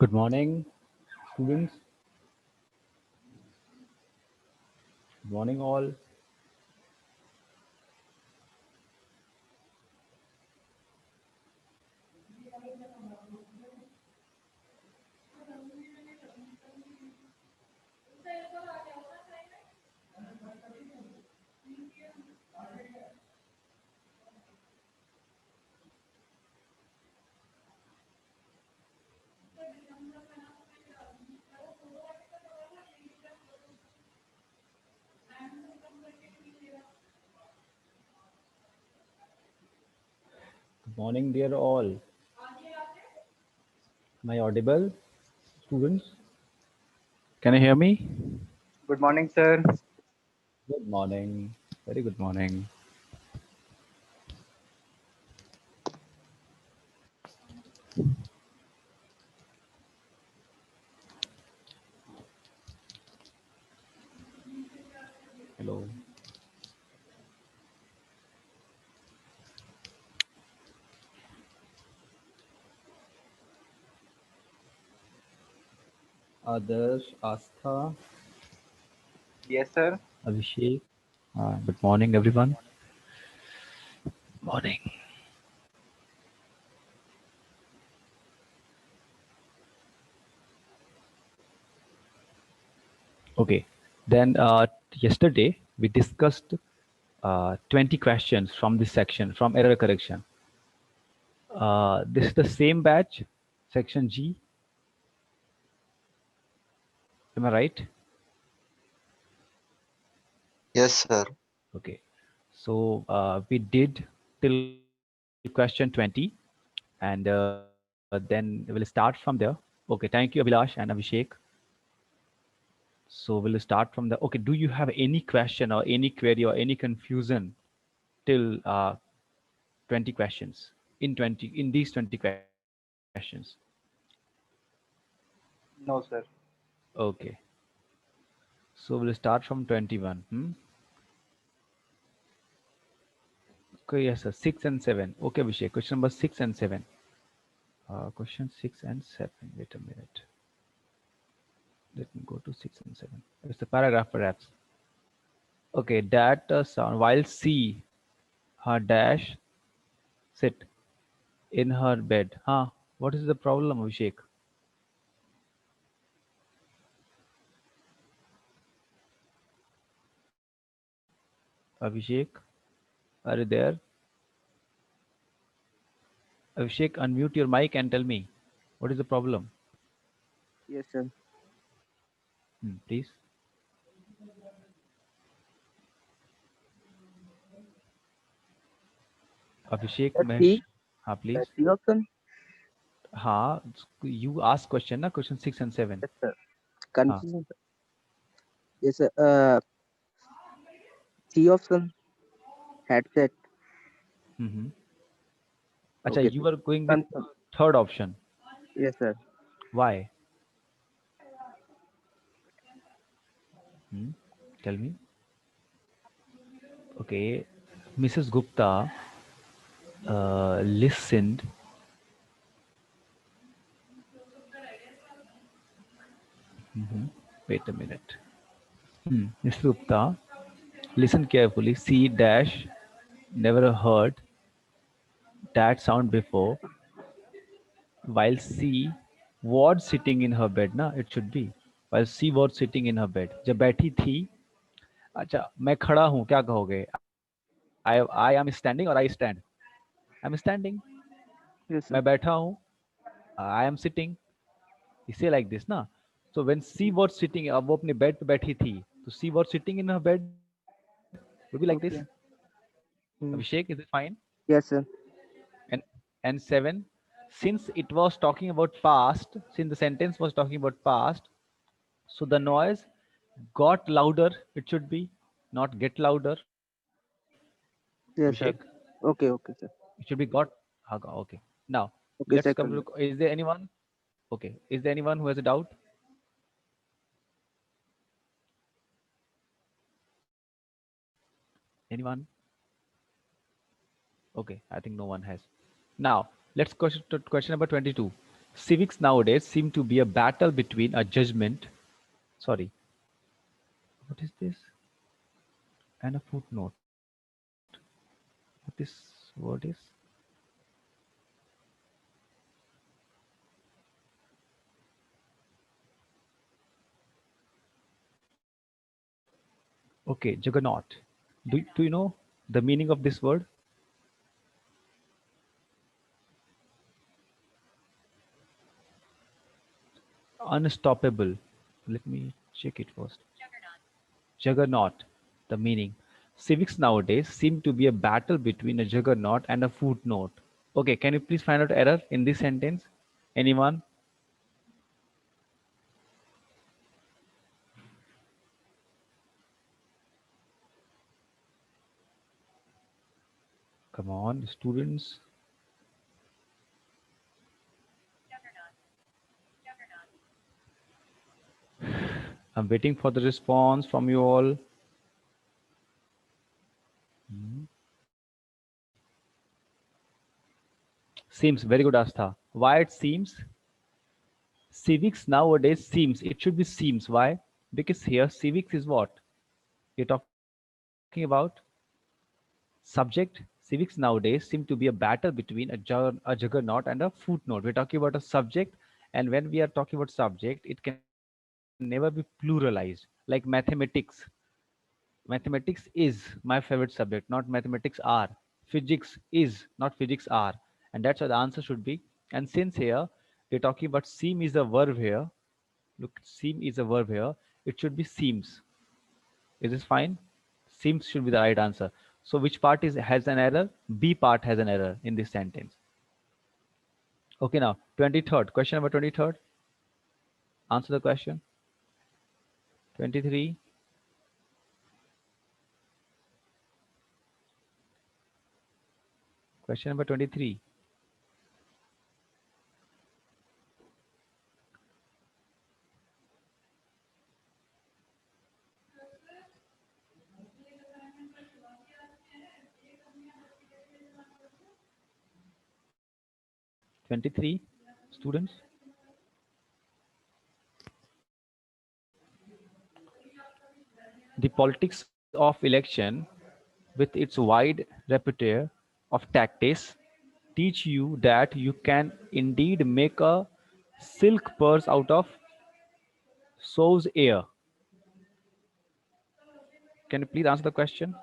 Good morning, students. Good morning, all. Good morning, dear all. Am I audible, students? Can you hear me? Good morning, sir. Good morning. Very good morning. Hello. Adarsh, Astha, Yes, sir. Abhishek. Good morning, everyone. Morning. Okay. Then yesterday we discussed 20 questions from this section from error correction. This is the same batch, section G. Am I right? Yes, sir. Okay. So we did till question 20 and then we'll start from there. Okay. Thank you, Abhilash and Abhishek. So we'll start from the, okay. Do you have any question or any query or any confusion till 20 questions in these 20 questions? No, sir. Okay. So we'll start from 21. Okay. Yes, sir. 6 and 7. Okay, Abhishek. Question number 6 and 7. Question 6 and 7. Wait a minute. Let me go to 6 and 7. It's a paragraph perhaps. Okay, that sound while C her dash sit in her bed. Huh? What is the problem, Abhishek? Abhishek, are you there? Abhishek, unmute your mic and tell me what is the problem. Yes, sir. Please. Abhishek, Mesh. C, हाँ, please. C option. हाँ, you ask question ना question 6 and 7. Yes, sir. हाँ. Confusion. Yes, sir. C option. Headset. Mm-hmm. अच्छा, Okay, you sir. are going with Confirm. third option. Yes, sir. Why? Tell me. Okay, Mrs. Gupta listened. Wait a minute. Mrs. Gupta, listen carefully. C dash never heard that sound before. While C was sitting in her bed, ना it should be. While C was sitting in her bed. जब बैठी थी, अच्छा मैं खड़ा हूँ क्या कहोगे? I am standing or I stand? I'm standing. Yes, sir. मैं बैठा हूँ. I am sitting. इसे like this ना. So when C was sitting, अब वो अपने bed पे बैठी थी. तो C was sitting in her bed would be like this. Okay. Hmm. Abhishek, is it fine? Yes, sir. And and 7, since it was talking about past, since the sentence was talking about past, so the noise got louder. It should be not get louder. Abhishek, Yes, sir. Okay, okay, sir. it should be got. Okay. Now Okay, let's come to. second. Is there anyone? Okay. Is there anyone who has a doubt? Anyone? Okay, I think no one has. Now let's question to question number 22. civics nowadays seem to be a battle between a judgment, sorry, what is this? And a footnote. What this word is? Okay, juggernaut. Do you know the meaning of this word? Unstoppable. Let me check it first. Juggernaut. The meaning. Civics nowadays seem to be a battle between a juggernaut and a footnote. Okay, can you please find out error in this sentence? Anyone? Come on, students. I'm waiting for the response from you all. Seems very good, Astha. Why it seems? Civics nowadays seems. It should be seems. Why? Because here civics is what? You're talking about subject. Civics nowadays seem to be a battle between a juggernaut and a footnote. We're talking about a subject, and when we are talking about subject, it can never be pluralized. Like mathematics. Mathematics is my favorite subject, not mathematics are. Physics is, not physics are. And that's what the answer should be. And since here we're talking about seem is a verb here. Look, seem is a verb here. It should be seems. Is this fine? Seems should be the right answer. So which part is has an error? B part has an error in this sentence. Okay, now 23rd. Question number 23rd. Answer the question. 23. Question number 23. Students. The politics of election, with its wide repertoire of tactics, teach you that you can indeed make a silk purse out of sow's ear. Can you please answer the question?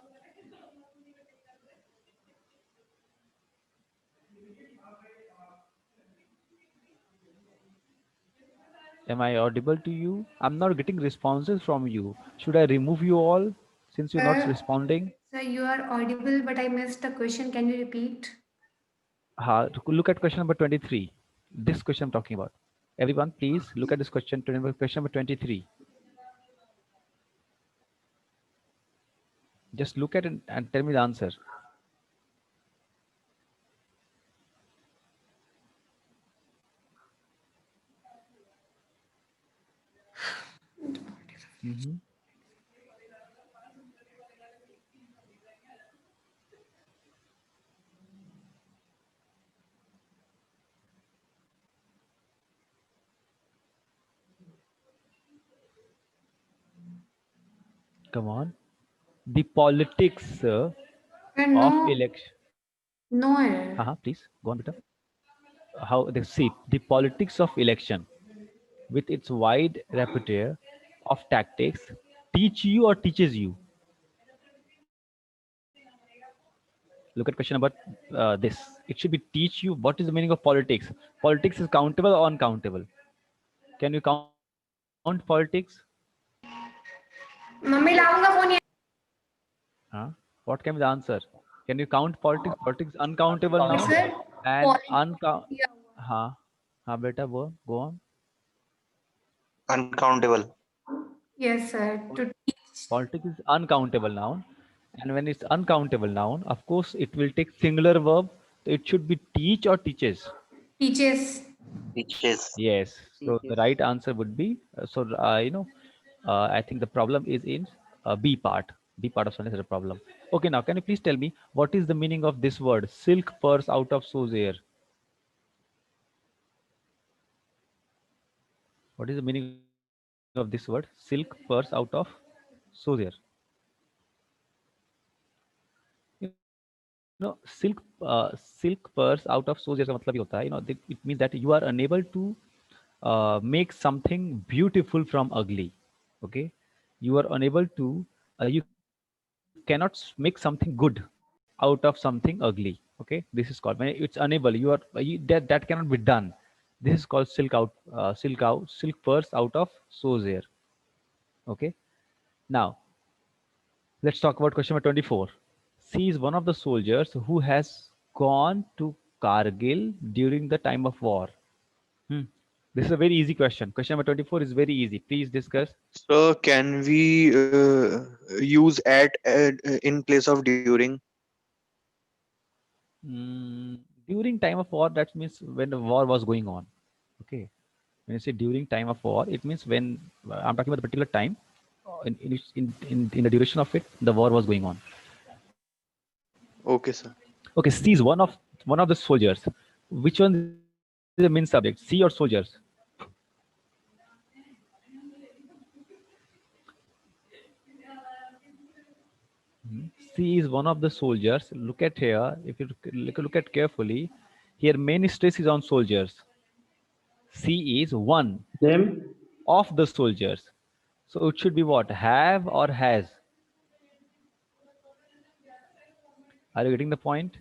Am I audible to you? I'm not getting responses from you. Should I remove you all since you're not Sir, responding? sir, you are audible, but I missed the question. Can you repeat? Look at question number 23. This question I'm talking about. Everyone, please look at this question number 23. Just look at it and tell me the answer. Mhm. Come on. The politics Sir, of no, election. no error. Please go on, Beta. How they see the politics of election, with its wide repertoire of tactics, teach you or teaches you. Look at question number this. It should be teach you. What is the meaning of politics? Politics is countable or uncountable? Can you count politics? Mummy लाऊंगा phone ये. What can be the answer? Can you count politics? Politics is uncountable Yes, noun sir. and Politics uncount. दिया हुआ. Beta, go on. Uncountable. Yes, sir. To teach. Politics is uncountable noun, and when it's uncountable noun, of course, it will take singular verb. So it should be teach or teaches. Teaches. Teaches. Yes. So the Teaches. right answer would be I think the problem is in B part. B part of sentence is a problem. Okay, now can you please tell me what is the meaning of this word silk purse out of so's ear? What is the meaning of this word? Silk purse out of soldier. Silk purse out of soldier का मतलब ये होता है, it means that you are unable to make something beautiful from ugly. Okay, you are unable to, you cannot make something good out of something ugly. Okay, this is called, when it's unable, that cannot be done. This is called silk purse out of soldier. Okay, now let's talk about question number 24. She is one of the soldiers who has gone to Kargil during the time of war. Hmm. This is a very easy question. Question number 24 is very easy. Please discuss. So can we use at in place of during? During time of war, that means when the war was going on. Okay. When you say during time of war, it means when, I'm talking about the particular time, in the duration of it, the war was going on. Okay, sir. Okay, C is one of the soldiers. Which one is the main subject? C or soldiers? C is one of the soldiers. Look at here. If you look at carefully, here main stress is on soldiers. C is one Them. of the soldiers. So it should be what? Have or has? Are you getting the point?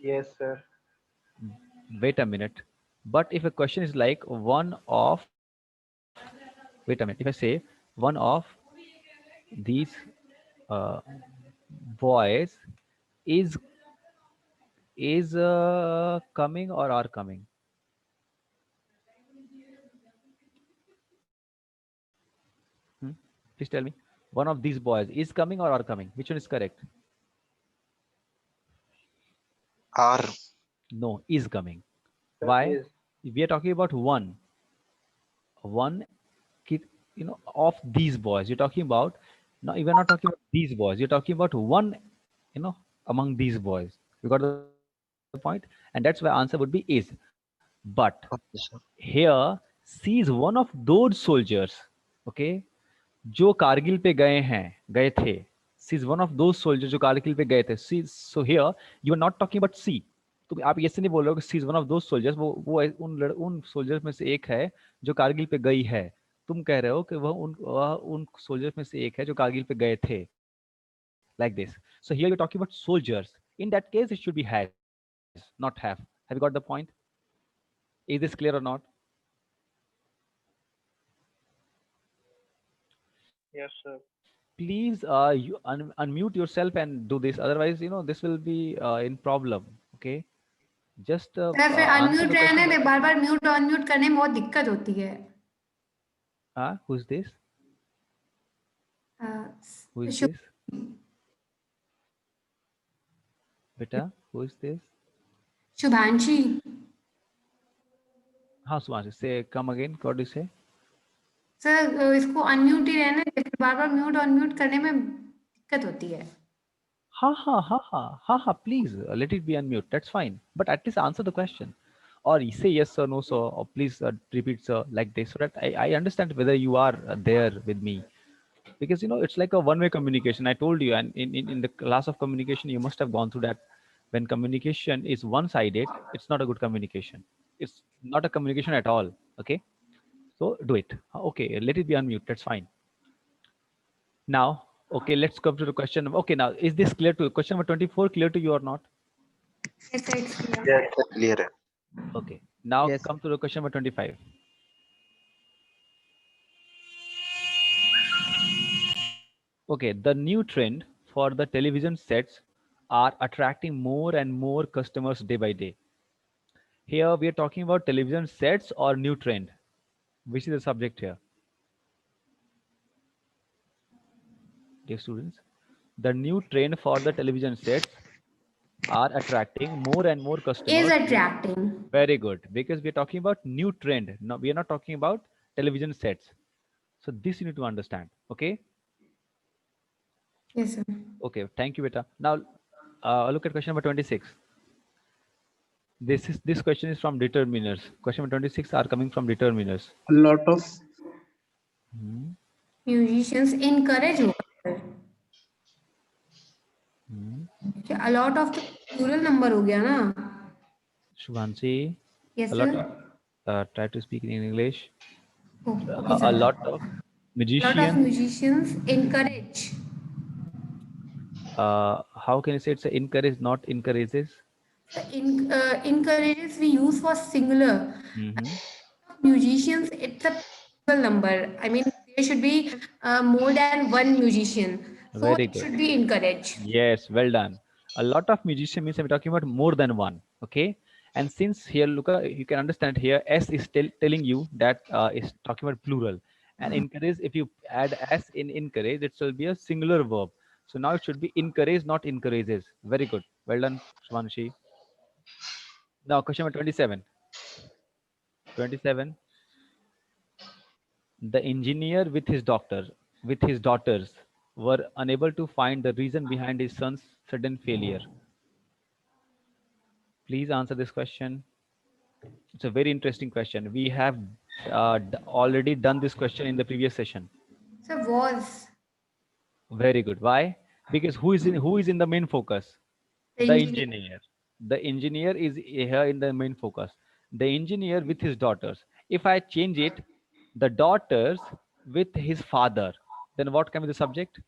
Yes, sir. Wait a minute. But if a question is like one of, wait a minute. If I say one of these uh, boys is coming or are coming? Please tell me. One of these boys is coming or are coming? Which one is correct? Are. No, is coming. Sir, Why? is. We are talking about one kid, of these boys. You're talking about, no, you're not talking about these boys. You're talking about one, among these boys. You got the point? And that's why answer would be is. But Okay, sir. here, C is one of those soldiers, okay, जो कारगिल पे गए थे. C is one of those soldiers जो कारगिल पे गए थे. So here you are not talking about C. तो आप ये से नहीं बोल रहे हो कि C is one of those soldiers. वो उन soldiers में से एक है जो कारगिल पे गई है. तुम कह रहे हो कि वह उन soldiers में से एक है जो कारगिल पे गए थे. Like this. So here you're talking about soldiers. In that case, it should be has, not have. Have you got the point? Is this clear or not? Yes, sir. Please you unmute yourself and do this. Otherwise, this will be in problem. Okay. Just sir फिर answer unmute the रहने question. दे, बार बार mute unmute करने में बहुत दिक्कत होती है. Who's this? Who is Shubh this? Beta, who is this? Shubhanshi. हाँ, Sumanshi, say come again. What do you say? Sir इसको अनम्यूट ही रहने दे, फिर बार बार म्यूट अनम्यूट करने में दिक्कत होती है. Ha. Please let it be unmute. That's fine. But at least answer the question, or you say yes or no, sir, or please repeat, sir, like this, so that I understand whether you are there with me. Because it's like a one-way communication. I told you, and in the class of communication, you must have gone through that. When communication is one-sided, it's not a good communication. It's not a communication at all. Okay, so do it. Okay, let it be unmute. That's fine. Now, okay, let's come to the question. Okay, now is this clear to question number 24? Clear to you or not? Yes, sir, it's clear. Yes, sir. Clear है. Okay, now Yes. come to the question number 25. Okay, the new trend for the television sets are attracting more and more customers day by day. Here we are talking about television sets or new trend. Which is the subject here? Dear students, the new trend for the television sets are attracting more and more Is customers. attracting. Very good, because we are talking about new trend. No, we are not talking about television sets. So this you need to understand. Okay. Yes, sir. Okay. Thank you, beta. Now look at question number 26. This question is from determiners. Question number 26 are coming from determiners. A lot of. Hmm. Musicians encourage होगा sir. क्या a lot of तो plural number हो गया ना? Shubhanshi, Yes a lot sir. of try to speak in English. Oh, okay sir. A lot of A lot of magicians. musicians encourage. How can you say it's a encourage, not encourages? So encourages we use for singular. Mm-hmm. Musicians, it's a plural number. I mean, there should be more than one musician. So Very it good. should be encouraged. Yes, well done. A lot of musician means I'm talking about more than one. Okay. And since here, look, you can understand here, S is telling you that is talking about plural. And encourage, if you add S in encourage, it will be a singular verb. So now it should be encourage, not encourages. Very good. Well done, Shwanshi. Now, question number 27. 27. The engineer with his daughters were unable to find the reason behind his son's sudden failure. Please answer this question. It's a very interesting question. We have already done this question in the previous session. So was Very good. Why? Because who is in the main focus? the The engineer. engineer. The engineer is here in the main focus. The engineer with his daughters. If I change it, the daughters with his father, then what can be the subject?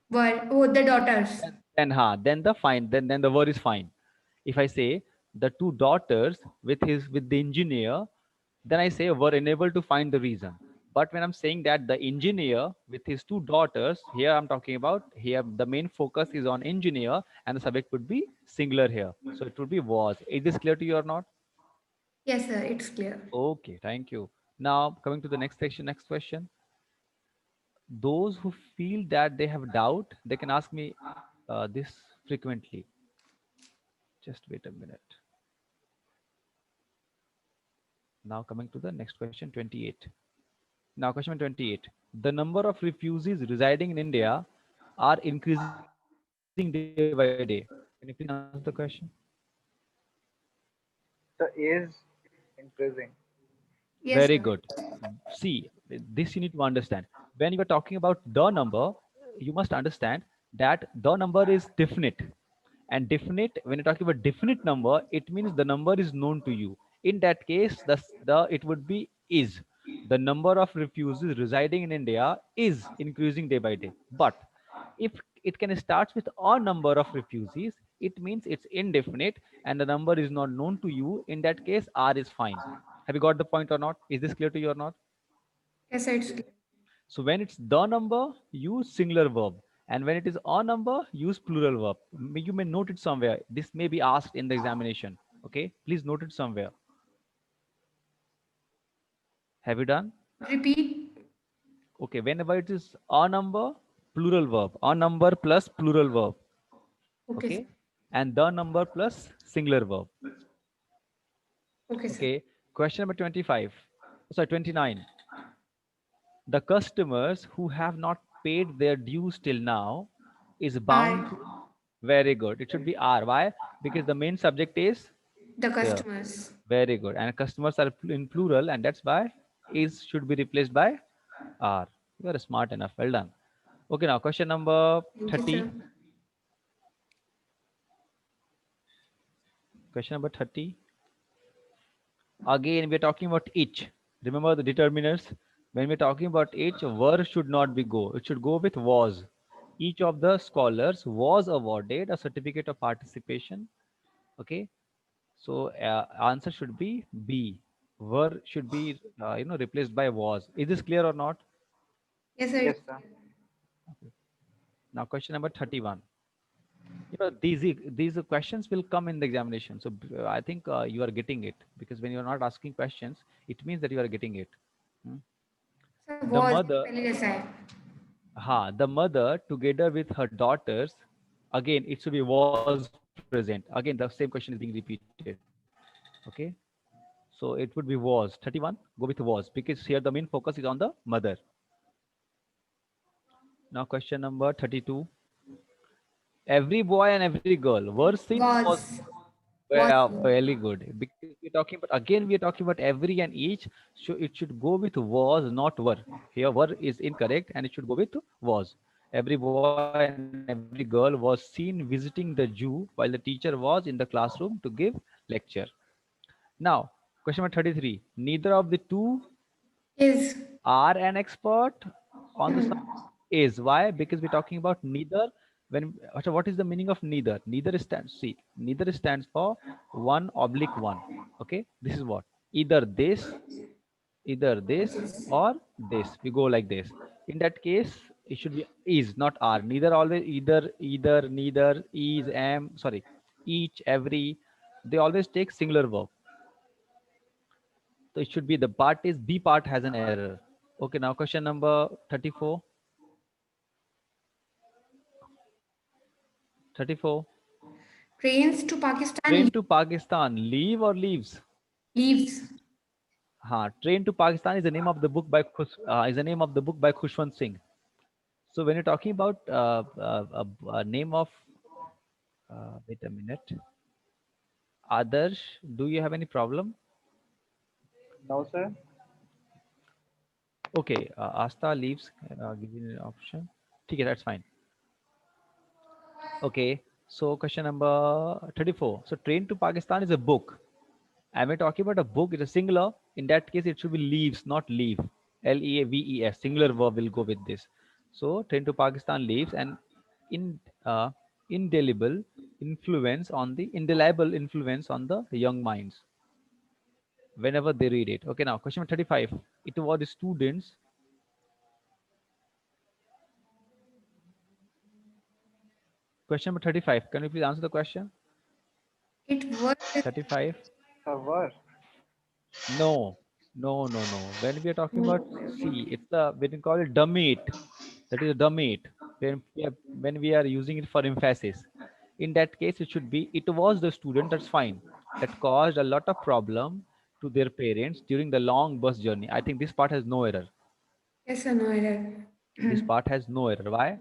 Were the daughters. Then the fine, then the word is fine. If I say the two daughters with the engineer, then I say were unable to find the reason. But when I'm saying that the engineer with his two daughters, here I'm talking about here the main focus is on engineer and the subject would be singular here. So it would be was. Is this clear to you or not? Yes, sir. It's clear. Okay, thank you. Now coming to the next section, next question. Those who feel that they have doubt, they can ask me this frequently. Just wait a minute. Now coming to the next question, 28. Now question 28. The number of refugees residing in India are increasing day by day. Can you please answer the question? The is increasing. Yes, Very sir. good. See, this you need to understand. When you are talking about the number, you must understand that the number is definite. And definite, when you're talking about definite number, it means the number is known to you. In that case, the it would be is. The number of refugees residing in India is increasing day by day. But if it can start with a number of refugees, it means it's indefinite and the number is not known to you. In that case, R is fine. Have you got the point or not? Is this clear to you or not? Yes, sir. It's clear. So when it's the number, use singular verb. And when it is a number, use plural verb. You may note it somewhere. This may be asked in the examination. Okay, please note it somewhere. Have you done? Repeat. Okay, whenever it is a number, plural verb. A number plus plural verb. Okay, Okay, sir. and the number plus singular verb. Okay, sir. Okay, question number 25. Sorry, 29. The customers who have not paid their dues till now is bound to. Very good. It should be R. Why? Because the main subject is The here. customers. Very good. And customers are in plural, and that's why is should be replaced by R. You are smart enough. Well done. Okay, now question number Thank you, 30. sir. Question number 30. Again, we're talking about each. Remember the determiners? When we're talking about each, were should not be go. It should go with was. Each of the scholars was awarded a certificate of participation. Okay. So answer should be B. Were should be replaced by was. Is this clear or not? Yes, sir. Yes, sir. Now question number 31. These questions will come in the examination. So I think you are getting it, because when you are not asking questions, it means that you are getting it. Hmm? Sir, The was mother, पहले जैसा है. the mother together with her daughters, again it should be was present. Again the same question is being repeated. Okay, so it would be was. 31, go with was, because here the main focus is on the mother. Now question number 32. Every boy and every girl were seen was. Was. Well, Was. very good. Because we're talking about again, we're talking about every and each. So it should go with was, not were. Here, were is incorrect, and it should go with was. Every boy and every girl was seen visiting the zoo while the teacher was in the classroom to give lecture. Now, question number 33. Neither of the two Is. are an expert on the subject. Is why? Because we're talking about neither. When so what is the meaning of neither? Neither stands, see, neither stands for one oblique one. Okay, this is what, either this or this. We go like this. In that case, it should be is, not are. Neither always, either, neither, is, am, sorry, each, every, they always take singular verb. So it should be, the part is, B part has an error. Okay, now question number 34. 34. Trains to Pakistan Train to Pakistan, leave or leaves? leaves. Train to Pakistan is the name of the book by Khushwant Singh. So when you're talking about a name of, wait a minute, Adarsh, do you have any problem? No, sir. Okay, Asta leaves. Give you an option. Okay, that's fine. Okay, so question number 34. So Train to Pakistan is a book. And we're talking about a book, it's a singular. In that case, it should be leaves, not leave. Leaves, singular verb will go with this. So Train to Pakistan leaves an in indelible indelible influence on the young minds whenever they read it. Okay, now question number 35. It was the students. Question number 35. Can you please answer the question? It was. 35. Sir, were. No, no. When we are talking about, see, it's the, we can call it dummy it. That is a dummy it. When we are using it for emphasis. In that case, it should be, it was the student, that's fine, that caused a lot of problem to their parents during the long bus journey. I think this part has no error. Yes, sir, no error. This part has no error. Why?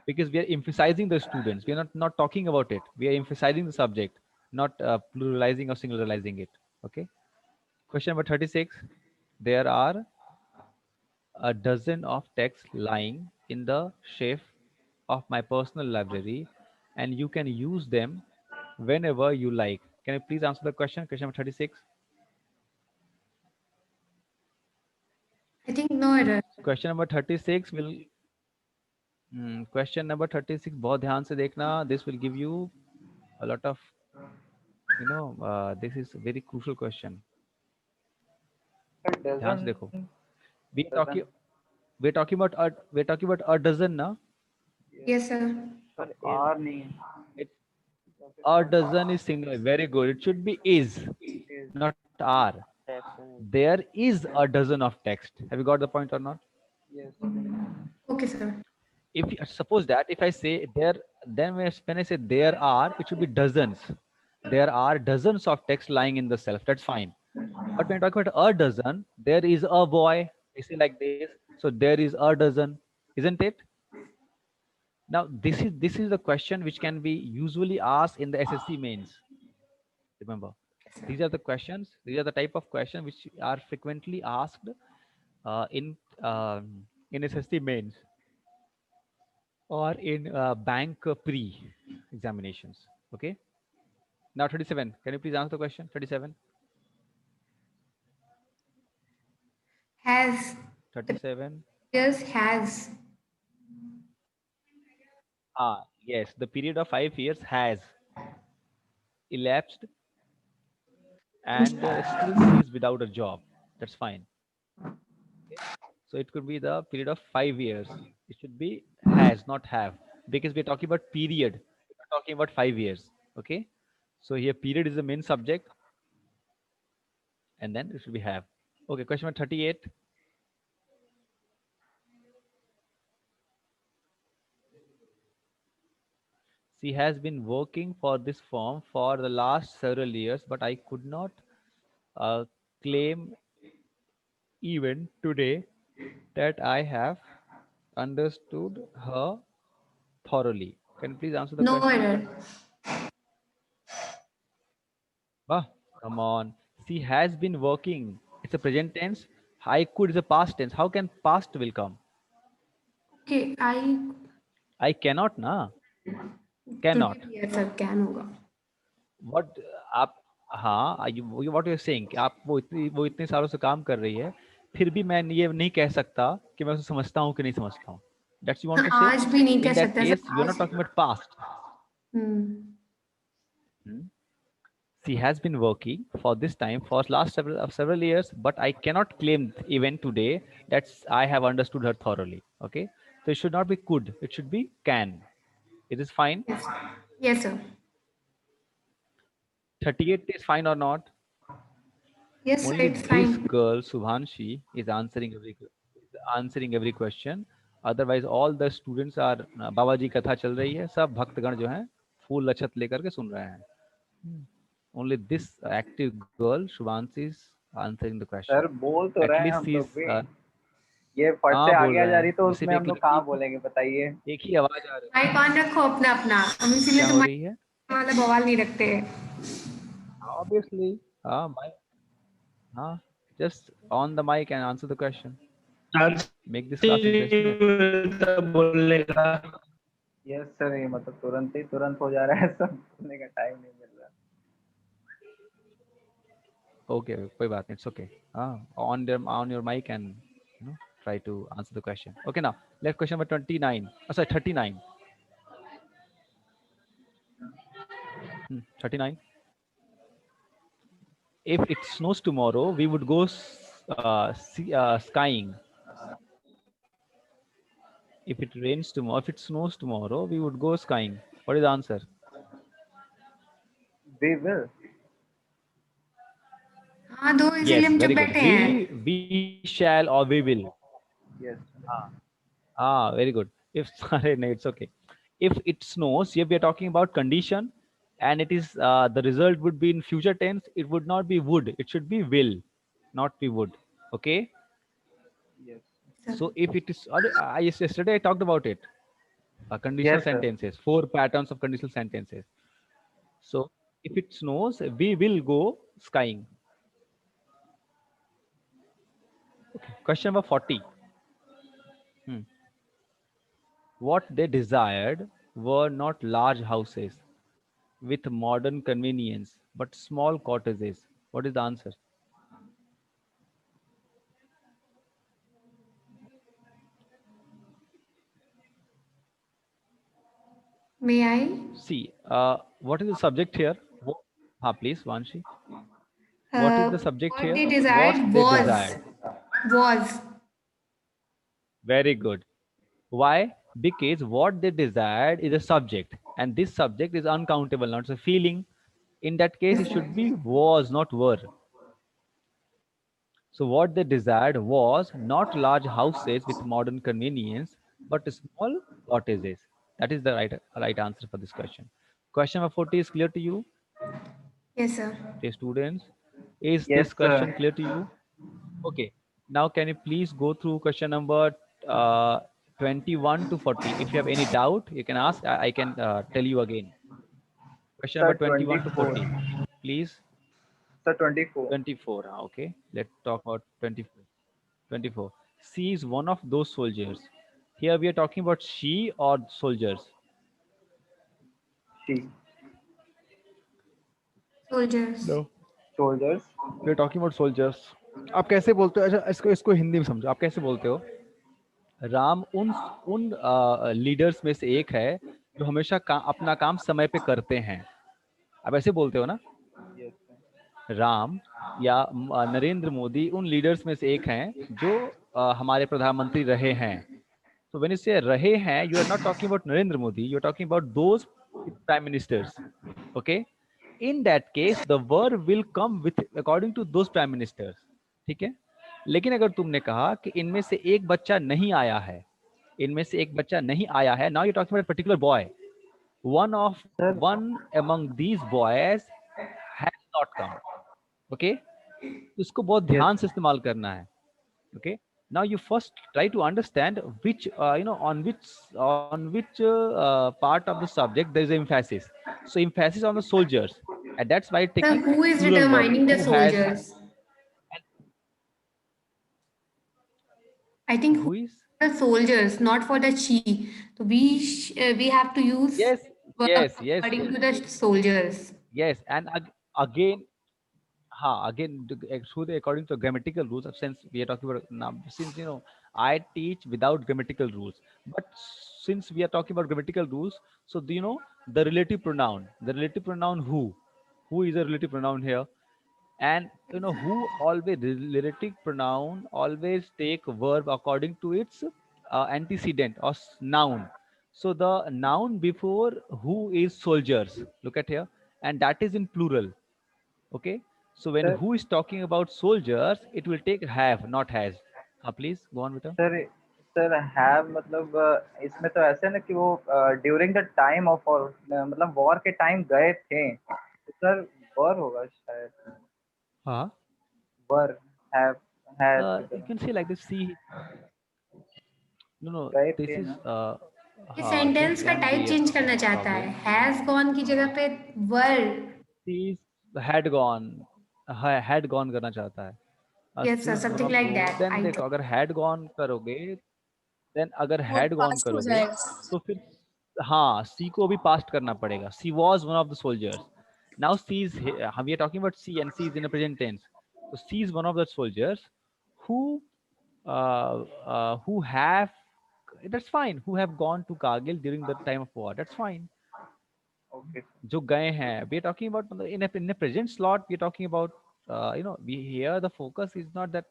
Because we are emphasizing the students. We are not talking about it. We are emphasizing the subject, not pluralizing or singularizing it. Okay. Question number 36. There are a dozen of texts lying in the shelf of my personal library, and you can use them whenever you like. Can you please answer the question? Question number 36. I think no error. Question number 36 will question number 36 बहुत ध्यान से देखना. This will give you a lot of, this is a very crucial question. Sir, ध्यान से doesn't. देखो. we Doesn't. talking we're talking about a dozen ना. Yes, sir. Sir, are नहीं. It, a dozen is singular. Very good. It should be is, Is. not are. There is a dozen of text. Have you got the point or not? Yes. Okay, sir. If suppose that if I say there, then when I say there are, it should be dozens. There are dozens of text lying in the shelf. That's fine. But when I talk about a dozen, there is a boy. I say like this. So there is a dozen, isn't it? Now this is the question which can be usually asked in the SSC mains. Remember, these are the questions. These are the type of questions which are frequently asked in SSC mains or in bank pre examinations. Okay. Now 37. Can you please answer the question? 37. Has. 37. Yes, has. Yes. The period of 5 years has elapsed, and still he is without a job. That's fine. Okay. So it could be the period of 5 years. It should be has, not have, because we're talking about period. We're not talking about 5 years. Okay. So here period is the main subject, and then it should be have. Okay. Question number 38. She has been working for this firm for the last several years, but I could not uh, claim even today that I have understood her thoroughly. Can you please answer the No question? error. Bah, come on. She has been working. It's a present tense. I could is a past tense. How can past will come? Okay, I cannot na. तो Cannot. ये sir can होगा. What आप हाँ you what you're saying कि आप वो इतने सालों से काम कर रही है फिर भी मैं ये नहीं कह सकता कि मैं उसे समझता हूँ कि नहीं समझता हूँ. That's you want to say? आज भी नहीं कह In that सकते case, sir. you're not talking about past. Hmm? She has been working for this time for last several years, but I cannot claim even today that I have understood her thoroughly. Okay, so it should not be could, it should be can. It is fine. Yes sir. 38 is fine or not? Yes sir, Only it's this fine. girl Subhanshi is answering every question. Otherwise, all the students are बाबाजी कथा चल रही है. सब भक्तगण जो हैं फूल लछत लेकर के सुन रहे हैं. Only this active girl Shubhanshi is answering the question. Sir बोल तो At रहे हैं least हम she's लोग भी. ये फट से हाँ बोल आगे आ रहे जा रही हैं. तो वो सिर्फ उसमें हम एक लोग लड़की कहाँ बोलेंगे बताइए. एक ही आवाज आ रही है. माइक ऑन रखो अपना अपना. हम इसीलिए क्या तो हो माइक रही है? वाला बवाल नहीं रखते हैं. Obviously. हाँ mic. हाँ. Just on the mic and answer the question. Make this class interesting. बोलने का. यस सर, ये मतलब तुरंत हो जा रहा है सब. बोलने का टाइम नहीं मिल रहा. Okay, कोई बात नहीं. It's okay. On your mic and try to answer the question. Okay, now let's question number 29. Oh, sorry, 39. 39. If it snows tomorrow, we would go skiing. If it rains tomorrow, if it snows tomorrow, we would go skiing. What is the answer? We will. हाँ दो इसीलिए Yes, हम चुप very good. बैठे हैं. We shall or we will. Yes. Very good. If sorry, no, it's okay. If it snows, here we are talking about condition, and it is the result would be in future tense. It would not be would. It should be will, not be would. Okay. Yes. So if it is, yesterday I talked about it. Conditional Yes, sir. sentences, 4 patterns of conditional sentences. So if it snows, we will go skiing. Okay. Question number 40. What they desired were not large houses with modern convenience, but small cottages. What is the answer? May I? See, what is the subject here? Please, Vanshi. What is the subject What here? they desired What they was. desired. Was. Very good. Why? Because what they desired is a subject, and this subject is uncountable, not a feeling. In that case, it should be was, not were. So what they desired was not large houses with modern convenience, but small cottages. That is the right answer for this question. Question number 40 is clear to you, Yes sir. dear students? Is Yes, this question sir. clear to you? Okay. Now, can you please go through question number 21 to 40? If you have any doubt, you can ask. I can tell you again. Question Sir, number 21 to 24. 40. Please. Sir, 24. 24. Okay. Let's talk about 24. 24. She is one of those soldiers. Here we are talking about she or soldiers. She. Soldiers. Soldiers. We are talking about soldiers. आप कैसे बोलते हो? अच्छा इसको हिंदी में समझो. आप कैसे बोलते हो? राम उन लीडर्स में से एक है जो हमेशा अपना काम समय पे करते हैं. आप ऐसे बोलते हो ना? Yes, sir. राम या नरेंद्र मोदी उन लीडर्स में से एक हैं जो हमारे प्रधानमंत्री रहे हैं. So when you say रहे हैं, you are not talking about Narendra Modi, you are talking about those prime ministers. Okay? In that case, the verb will come with according to those prime ministers. ठीक है? लेकिन अगर तुमने कहा कि इनमें से एक बच्चा नहीं आया है, इनमें से एक बच्चा नहीं आया है, now you're talking about a particular boy. One among these boys has not come. Okay? इसको बहुत ध्यान से इस्तेमाल करना है. Okay? Now you first try to understand which on which part of the subject there is emphasis. So emphasis on the soldiers. and that's why Sir, taking who is plural verb. determining the Who has? soldiers? I think Who who is? the soldiers, not for the chi. So we have to use Yes, verb yes, yes, according yes, to the soldiers. yes. And again, again, through the according to grammatical rules, since we are talking about now, since I teach without grammatical rules, but since we are talking about grammatical rules, so do you know the relative pronoun who is a relative pronoun here? And who always relative pronoun always take verb according to its antecedent or noun. So the noun before who is soldiers, look at here, and that is in plural. Okay, so when sir who is talking about soldiers, it will take have, not has. Please go on with it. Sir sir have मतलब इसमें तो ऐसे है ना कि वो during the time of और मतलब वॉर के टाइम गए थे तो सर वर होगा शायद हाँ, वर हैव हैज की you तरह can say like this. See, no, गए this थे is ना ये हाँ, this सेंटेंस का can type be change a करना चाहता है, problem. हैज गॉन की जगह पे वर. She's had gone, had gone करना चाहता है. Yes sir, She's one something of like those. That Then आई देखो, अगर had gone करोगे, then अगर और had gone पास्ट हो करोगे, जाएगा। तो फिर हाँ, C को भी पास्ट करना पड़ेगा. She was one of the soldiers. Now C is here. We are talking about C, and C is in the present tense. So C is one of the soldiers who who have, that's fine, who have gone to Kargil during the time of war. That's fine. Okay जो गए हैं, we are talking about in a present slot, we are talking about we here the focus is not that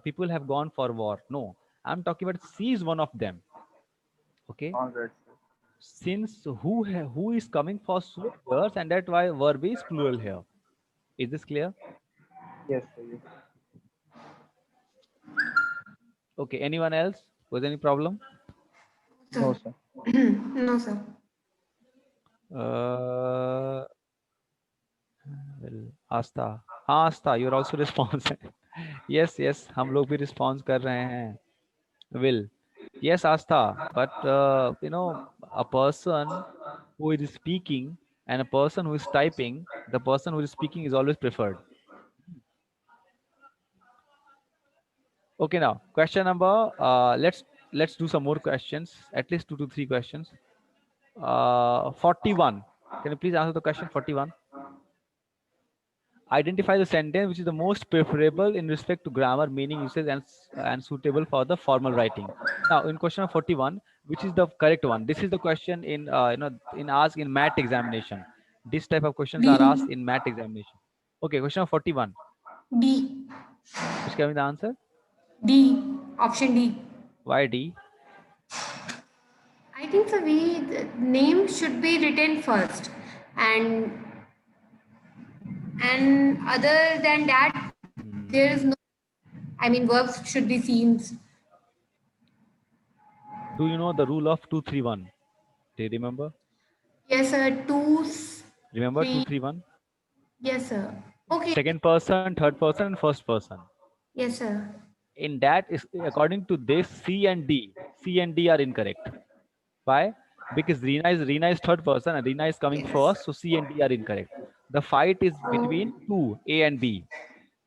people have gone for war. No, I'm talking about C is one of them. Okay, alright sir since who is coming for soldiers, and that why verb is plural here. Is this clear? Yes sir yes Okay, anyone else with any problem? No sir. Sir no sir. uh well, Asta, हाँ Asta, you're also response. yes, yes, हम लोग भी response कर रहे हैं. Will, yes Asta, but a person who is speaking and a person who is typing, the person who is speaking is always preferred. Okay, now question number, let's do some more questions, at least 2 to 3 questions. 41, can you please answer the question 41? Identify the sentence which is the most preferable in respect to grammar, meaning, usage, and suitable for the formal writing. Now, in question of 41, which is the correct one? This is the question in in asked in MAT examination. This type of questions are asked in MAT examination. Okay, question of 41. D. Which can be the answer? D. Option D. Why D? I think so. The name should be written first, and other than that, there is no. I mean, verbs should be seems. Do you know the rule of 231? Do you remember? Yes, sir. Two, Remember three. 231? Yes, sir. Okay. Second person, third person, and first person. Yes, sir. In that, is according to this, C and D are incorrect. Why? Because Reena is third person and Reena is coming first, so C and D are incorrect. The fight is between two, A and B.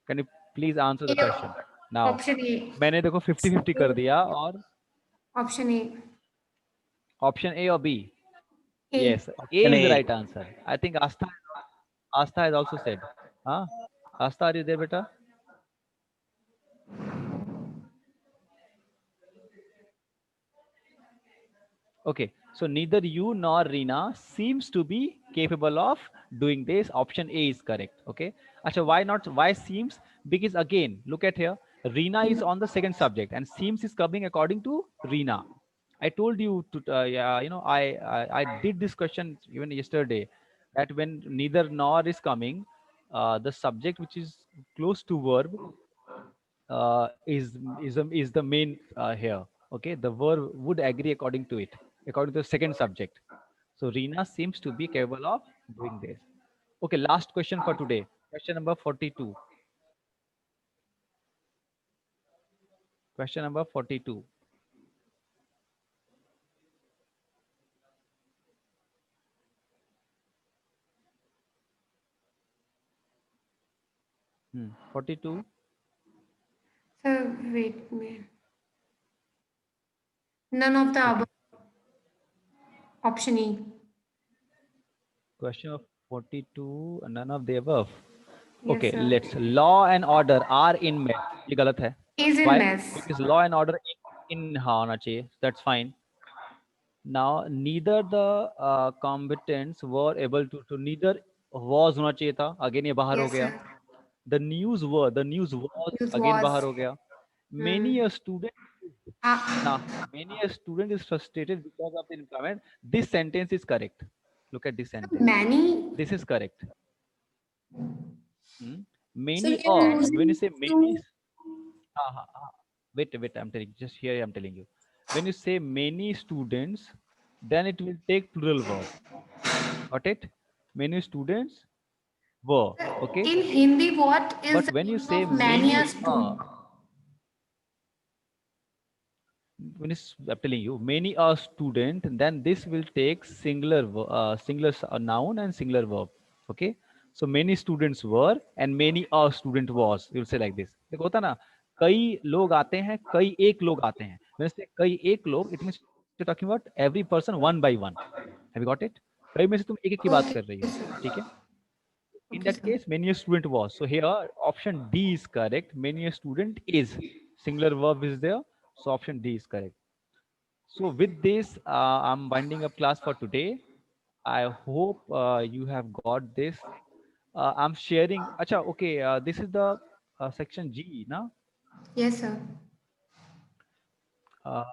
Can you please answer the question? Now, Option A. मैंने देखो 50-50 कर दिया, और Option A. option A or B? A. Yes, A is the right answer. I think Astha has also said. Huh? Astha, are you there, beta? Okay, so neither you nor Reena seems to be capable of doing this. Option A is correct. Okay. Achha, why not? Why seems? Because again, look at here. Reena is on the second subject, and seems is coming according to Reena. I told you to, yeah, I did this question even yesterday, that when neither nor is coming, the subject which is close to verb is the main here. Okay, the verb would agree according to it, according to the second subject. So Reena seems to be capable of doing this. Okay, last question for today. Question number 42. Question number 42. 42. Sir, wait a minute. None of the above. Option E. Question of 42, none of the above. Yes, Okay, sir. let's law and order are in mess. ये गलत है. Is in Why? mess. Because law and order in हाँ होना चाहिए. That's fine. Now neither the combatants were able to neither was होना चाहिए था. Again ये बाहर हो Yes, गया. sir. The news was News again was. बाहर हो गया. Many a student Ah, now many a student is frustrated because of the employment. This sentence is correct. Look at this sentence. many. This is correct. So Many we are when you using say many, wait, I'm telling, just here I'm telling you. When you say many students, then it will take plural verb. Got it? Many students were, okay? In Hindi, what is But the when you meaning say of many a many, student? I'm telling you, many are student, then this will take singular, noun and singular verb. Okay, so many students were and many are student was. You'll say like this. देखो होता ना, कई लोग आते हैं, कई एक लोग आते हैं. When you say कई एक लोग, it means you're talking about every person one by one. Have you got it? कई में से तुम एक एक की बात कर रही हो, ठीक है? In Okay, that sir. case, many a student was. So here, option D is correct. Many a student is. Singular verb is there. So option D is correct. So with this, I'm winding up class for today. I hope you have got this. I'm sharing. Acha, okay. This is the section G, na? Yes, sir. Uh,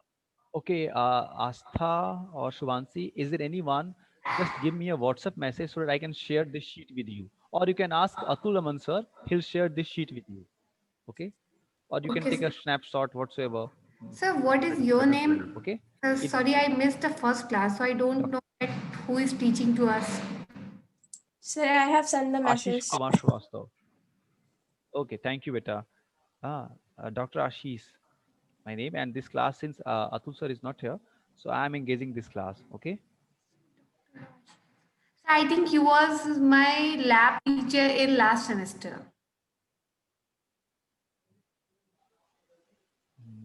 okay. Astha or Shubhansi, is there anyone? Just give me a WhatsApp message so that I can share this sheet with you. Or you can ask Atul Aman sir. He'll share this sheet with you. Okay. Or you can Okay, take a sir. snapshot whatsoever. Sir, what is That is your better for you. name? Okay. Sorry, I missed the first class, so I don't know that who is teaching to us. Sir, I have sent the Ashish message. Kumar Srivastav. Okay, thank you, beta. Dr. Ashish, my name, and this class, since Atul sir is not here, so I am engaging this class. Okay. I think he was my lab teacher in last semester.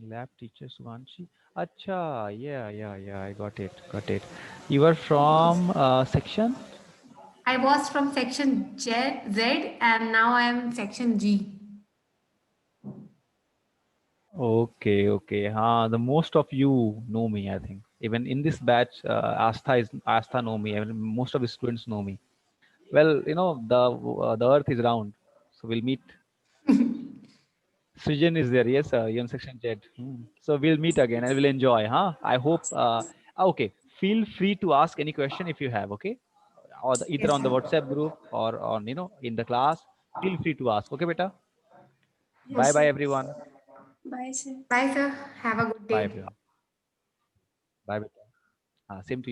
Lab teacher Suvanshi. Acha, yeah. I got it. You are from section. I was from section Z, and now I am section G. Okay. The most of you know me, I think. Even in this batch, Astha know me. Even most of the students know me. Well, the earth is round, so we'll meet. Srijan is there, yes, Young Section Z. So we'll meet again and we'll enjoy, huh? I hope. Okay, feel free to ask any question if you have, okay? Or either Yes, on the sir. WhatsApp group or on, in the class. Feel free to ask, okay, beta? Yes, Bye, sir. everyone. Bye, sir. Bye, sir. Have a good Bye, day. everyone. Bye, beta. Same to you.